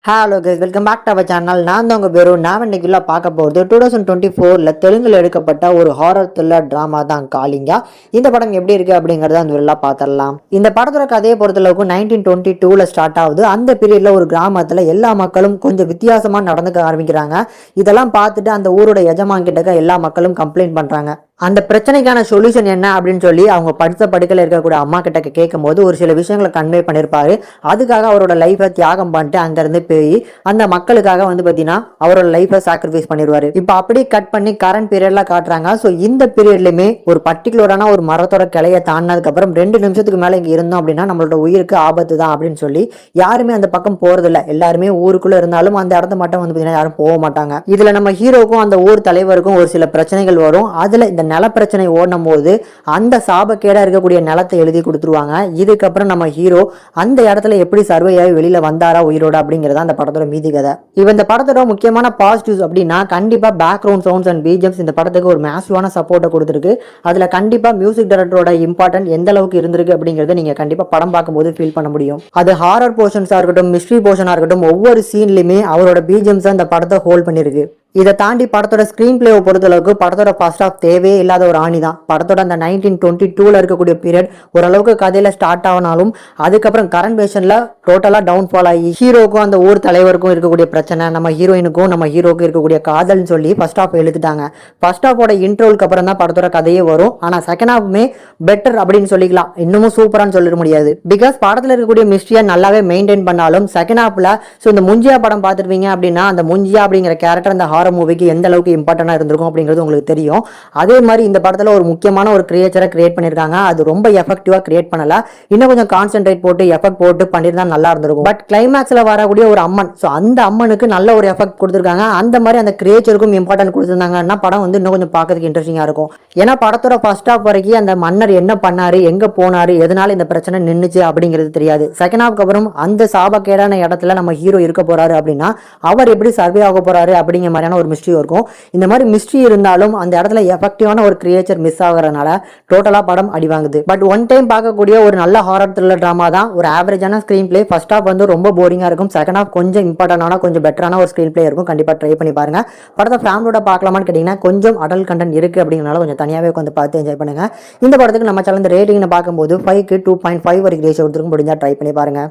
Hello guys, welcome back to our channel. நான் தான் உங்கள் பேரு. நான் இன்னைக்குள்ள பார்க்க போகிறது 2024 தெலுங்குல எடுக்கப்பட்ட ஒரு ஹாரர் த்ரில்லர் ட்ராமா தான் காளிங்கா. இந்த படம் எப்படி இருக்கு அப்படிங்கறத அந்த வீடியோல பார்த்துடலாம். இந்த படத்தோட கதையை பொறுத்தளவுக்கு 1922 ஸ்டார்ட் ஆகுது. அந்த பீரியட்ல ஒரு கிராமத்துல எல்லா மக்களும் கொஞ்சம் வித்தியாசமா நடந்துக்க ஆரம்பிக்கிறாங்க. இதெல்லாம் பார்த்துட்டு அந்த ஊரோட எஜமான் கிட்ட எல்லா மக்களும் கம்ப்ளைண்ட் பண்றாங்க. அந்த பிரச்சனைக்கான சொல்யூஷன் என்ன அப்படின்னு சொல்லி அவங்க படித்த படுக்கையில் இருக்கக்கூடிய அம்மா கிட்ட கேட்கும் போது ஒரு சில விஷயங்களை கன்வே பண்ணியிருப்பாரு. அதுக்காக அவரோட லைஃபை தியாகம் பண்ணிட்டு அங்கிருந்து போய் அந்த மக்களுக்காக பார்த்தீங்கன்னா அவரோட லைஃபை சாக்ரிஃபைஸ் பண்ணிடுவாரு. இப்போ அப்படியே கட் பண்ணி கரண்ட் பீரியட்ல காட்டுறாங்க. ஸோ இந்த பீரியட்லயுமே ஒரு பர்டிகுலரான ஒரு மரத்தோட கிளையை தாண்டினதுக்கு அப்புறம் 2 நிமிஷத்துக்கு மேலே இங்கே இருந்தோம் அப்படின்னா நம்மளோட உயிருக்கு ஆபத்து தான் அப்படின்னு சொல்லி யாருமே அந்த பக்கம் போறதில்ல. எல்லாருமே ஊருக்குள்ள இருந்தாலும் அந்த இடத்த மட்டும் பார்த்தீங்கன்னா யாரும் போக மாட்டாங்க. இதுல நம்ம ஹீரோக்கும் அந்த ஊர் தலைவருக்கும் ஒரு சில பிரச்சனைகள் வரும். அதுல இந்த நில பிரச்சனை ஓடும் போது அந்த சாபக்கேடா இருக்கக்கூடிய நிலத்தை எழுதி கொடுத்துருவாங்க. இதுக்கப்புறம் நம்ம ஹீரோ அந்த இடத்துல எப்படி சர்வே ஆகி வெளியில வந்தாரா உயிரோட அப்படிங்கறத அந்த படத்தோட மீதி கதை. இந்த படத்தோட முக்கியமான பாசிட்டிவ்ஸ் அப்படின்னா கண்டிப்பா பேக்ரவுண்ட் சவுண்ட்ஸ் அண்ட் பிஜிஎம்ஸ் இந்த படத்துக்கு ஒரு மேசிவான சப்போர்ட்டை கொடுத்துருக்கு. அதுல கண்டிப்பா மியூசிக் டைரக்டரோட இம்பார்ட்டன்ட் எந்த அளவுக்கு இருந்திருக்கு அப்படிங்கறத நீங்க கண்டிப்பா படம் பார்க்கும்போது ஃபீல் பண்ண முடியும். அது ஹாரர் போர்ஷன்ஸா இருக்கட்டும், மிஸ்ட்ரி போர்ஷனா இருக்கட்டும், ஒவ்வொரு சீன்லயுமே அவரோட பிஜிஎம்ஸ் அந்த படத்தை ஹோல்ட் பண்ணிருக்கு. இதை தாண்டி படத்தோட ஸ்கிரீன் பிளேவை பொறுத்தளவுக்கு படத்தோட ஃபர்ஸ்ட் ஆஃப் தேவையே இல்லாத ஒரு ஆணி தான். படத்தோட அந்த 1922 இருக்கக்கூடிய பீரியட் ஓரளவுக்கு கதையில ஸ்டார்ட் ஆனாலும் அதுக்கப்புறம் கரண்ட் வேஷன்ல டோட்டலா டவுன்ஃபால் ஆகி ஹீரோக்கும் அந்த ஊர் தலைவருக்கும் இருக்கக்கூடிய பிரச்சனை, நம்ம ஹீரோயினுக்கும் நம்ம ஹீரோக்கும் இருக்கக்கூடிய காதல்னு சொல்லி ஃபர்ஸ்ட் ஆஃப் எழுதிட்டாங்க. ஃபர்ஸ்ட் ஆஃபோட இன்ட்ரோலுக்கு அப்புறம் தான் படத்தோட கதையே வரும். ஆனா செகண்ட் ஆஃப்மே பெட்டர் அப்படின்னு சொல்லிக்கலாம், இன்னமும் சூப்பரான்னு சொல்லிட முடியாது. பிகாஸ் படத்துல இருக்கக்கூடிய மிஸ்ட்ரியை நல்லாவே மெயின்டைன் பண்ணாலும் செகண்ட் ஆஃப்ல இந்த முஞ்சியா படம் பார்த்துருவீங்க அப்படின்னா அந்த முஞ்சியா அப்படிங்கிற கேரக்டர் அந்த மூவிக்கு எந்த அளவுக்கு இம்பார்ட்டன்டா இருந்திருக்கும் அப்படிங்கிறது உங்களுக்கு தெரியும். அதே மாதிரி இந்த படத்துல ஒரு முக்கியமான ஒரு கிரியேச்சரை கிரியேட் பண்ணிருக்காங்க. அது ரொம்ப எஃபெக்டிவா கிரியேட் பண்ணல, இன்னும் கொஞ்சம் கான்சென்ட்ரேட் போட்டு எஃபெக்ட் போட்டு பண்ணிருந்தா நல்லா இருந்திருக்கும். பட் கிளைமேக்ஸ்ல வரக்கூடிய ஒரு அம்மன், சோ அந்த அம்மனுக்கு நல்ல ஒரு எஃபெக்ட் கொடுத்திருக்காங்க. அந்த மாதிரி அந்த கிரியேச்சருக்கும் இம்பார்ட்டன்ட் கொடுத்திருந்தாங்கன்னா படம் இன்னும் கொஞ்சம் பார்க்கறதுக்கு இன்ட்ரெஸ்டிங்கா இருக்கும். ஏன்னா படத்தோட ஃபர்ஸ்ட் ஹாஃப் வரைக்கும் அந்த மன்னர் என்ன பண்ணாரு, எங்க போனாரு, எதனால இந்த பிரச்சனை நின்னுச்சு அப்படிங்கிறது தெரியாது. செகண்ட் ஹாஃப்க்கு அப்புறம் அந்த சாபக்கேடான இடத்துல நம்ம ஹீரோ இருக்க போறாரு அப்படின்னா அவர் எப்படி சர்வே ஆக போறாரு அப்படிங்கிற மாதிரியான ஒரு மிஸ்ட்ரி இருக்கும். இந்த மாதிரி மிஸ்ட்ரி இருந்தாலும் அந்த இடத்துல எஃபெக்டிவான ஒரு கிரியேச்சர் மிஸ் ஆகுறதுனால டோட்டலா படம் அடி வாங்குது. பட் ஒன் டைம் பார்க்கக்கூடிய ஒரு நல்ல ஹாரர் த்ரில்லர் டிராமா தான். ஒரு ஆவரேஜான ஸ்கிரீன் பிளே. ஃபர்ஸ்ட் ஹாஃப் ரொம்ப போரிங்கா இருக்கும். செகண்ட் ஹாஃப் கொஞ்சம் இம்பார்ட்டன்டான கொஞ்சம் பெட்டரான ஒரு ஸ்கிரீன் பிளே இருக்கும். கண்டிப்பா ட்ரை பண்ணி பாருங்க. படத்தை ஃபேமிலியோட பார்க்கலாமான்னு கேட்டீங்கன்னா கொஞ்சம் அடல்ட் கண்டென்ட் இருக்கு அப்படிங்கறனால கொஞ்சம் தனியாவே உட்காந்து பார்த்து என்ஜாய் பண்ணுங்க. இந்த படத்துக்கு நம்ம சேனல் ரேட்டிங் பார்க்கும்போது 5க்கு 2.5 வரைக்கும் ரேஷியோ எடுத்துருக்கும். முடிஞ்சா ட்ரை பண்ணி பாருங்க.